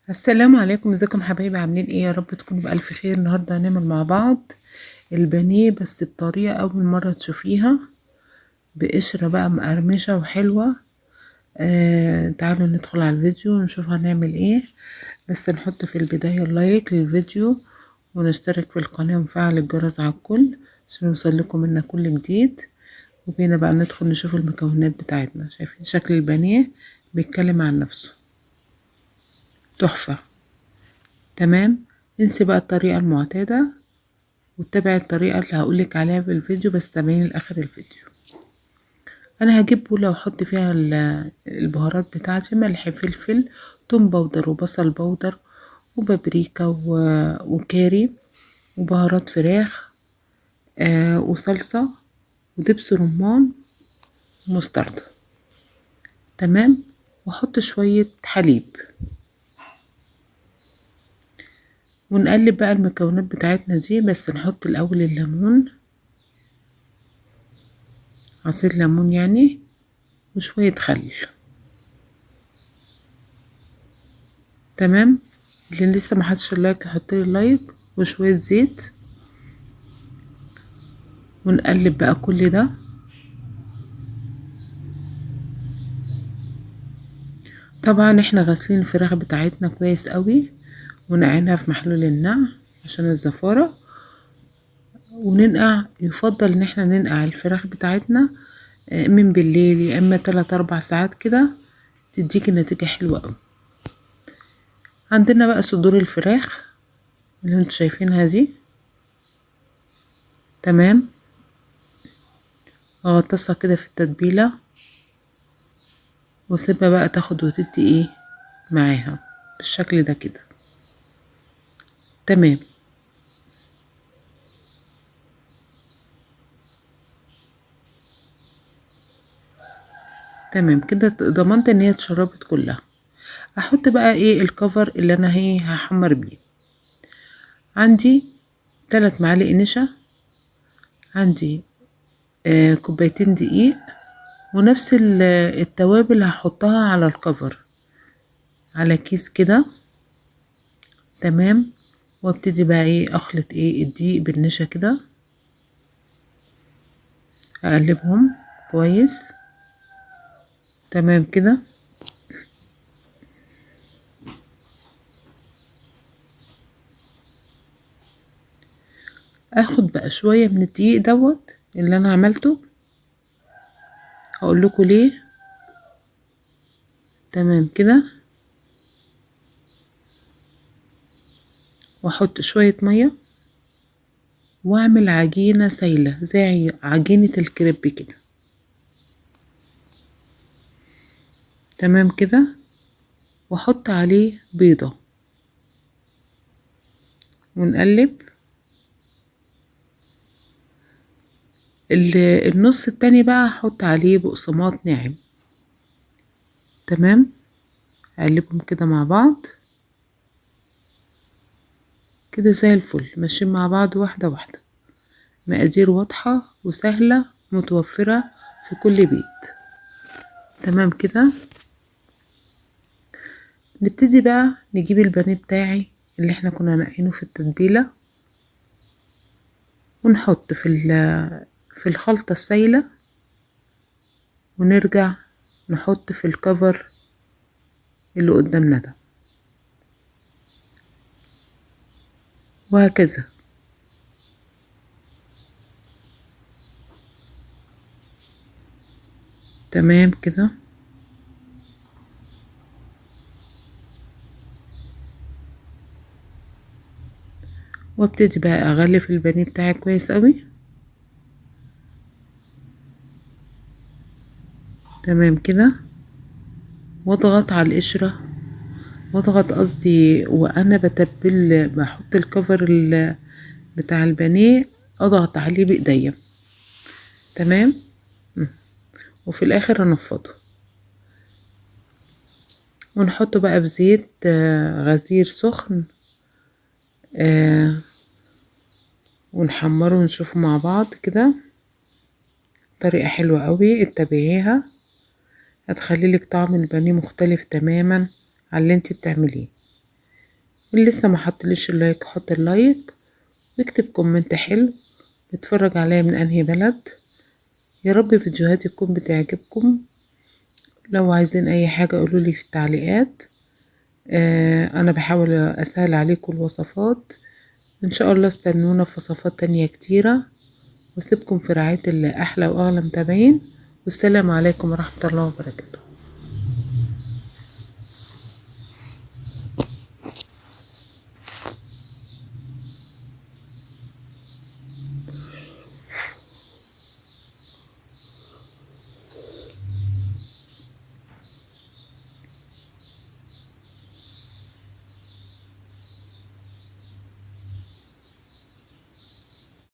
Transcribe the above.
السلام عليكم، ازيكم حبايبي؟ عاملين ايه؟ يا رب تكونوا بألف خير. النهارده هنعمل مع بعض البانيه بس بطريقة أول مرة تشوفيها، بقشرة بقى مقرمشة وحلوة. تعالوا ندخل على الفيديو ونشوف هنعمل ايه. بس نحط في البداية اللايك للفيديو ونشترك في القناة ونفعل الجرس على الكل عشان يوصل لكم منا كل جديد. وبينا بقى ندخل نشوف المكونات بتاعتنا. شايفين شكل البانيه بيتكلم عن نفسه، تحفة. تمام، انسي بقى الطريقة المعتادة واتبعي الطريقة اللي هقولك عليها في الفيديو، بس تابعيني لآخر الفيديو. انا هجيب بولة واحط فيها البهارات بتاعتي: ملح، فلفل، توم باودر، وبصل باودر، وبابريكا وكاري، وبهارات فراخ، وصلصة، ودبس رمان، ومستردة. تمام، واحط شوية حليب ونقلب بقى المكونات بتاعتنا دي. بس نحط الاول الليمون، عصير ليمون يعني، وشوية خل. تمام، اللي لسه ما حطش اللايك يحط لي اللايك، وشويه زيت. ونقلب بقى كل ده. طبعا احنا غاسلين الفراخ بتاعتنا كويس قوي ونقعينها في محلول النقع عشان الزفاره. وننقع، يفضل ان احنا ننقع الفراخ بتاعتنا من بالليل، يا اما 3 4 ساعات كده، تديكي نتيجه حلوه قوي. عندنا بقى صدور الفراخ اللي انتوا شايفينها دي. تمام، اغطسها كده في التتبيله واسيبها بقى تاخد وتدي ايه معاها بالشكل ده كده. تمام، تمام كده ضمنت ان هي اتشربت كلها. احط بقى ايه الكفر اللي انا هحمر بيه. عندي 3 معالق نشا، عندي كوبايتين دقيق، ونفس التوابل هحطها على الكفر على كيس كده. تمام، وابتدي بقى ايه اخلط ايه الدقيق بالنشا كده، اقلبهم كويس. تمام كده. اخد بقى شوية من الدقيق دوت اللي انا عملته، هقول لكم ليه. تمام كده، واحط شوية مية واعمل عجينة سايلة زي عجينة الكريب كده. تمام كده، واحط عليه بيضة ونقلب. النص التاني بقى هحط عليه بقسماط ناعم. تمام، اقلبهم كده مع بعض كده زي الفل، ماشيين مع بعض واحدة واحدة. مقادير واضحة وسهلة متوفرة في كل بيت. تمام كده، نبتدي بقى نجيب البانيه بتاعي اللي احنا كنا نقعينه في التتبيلة، ونحط في الخلطة السايلة، ونرجع نحط في الكفر اللي قدامنا ده، وهكذا. تمام كده، وابتدي بقى اغلف البانيه بتاعي كويس قوي. تمام كده، واضغط على القشرة، واضغط قصدي وانا بتبل بحط الكفر بتاع البانيه، اضغط عليه بايديا. تمام، وفي الاخر انفضه ونحطه بقى في زيت غزير سخن، ونحمره ونشوفه مع بعض كده. طريقة حلوة قوي اتبعيها، هتخلي لك طعم البانيه مختلف تماما عن اللي انت بتعمليه. اللي لسه ما حطليش اللايك حط اللايك، واكتب كومنت حلو، بتفرج عليا من انهي بلد. يا رب فيديوهاتي تكون بتعجبكم. لو عايزين اي حاجة قولولي في التعليقات. انا بحاول اسهل عليكم الوصفات. ان شاء الله استنونا في وصفات تانية كتيرة، واسيبكم في رعاية الله. احلى واغلى متابعين، والسلام عليكم ورحمة الله وبركاته.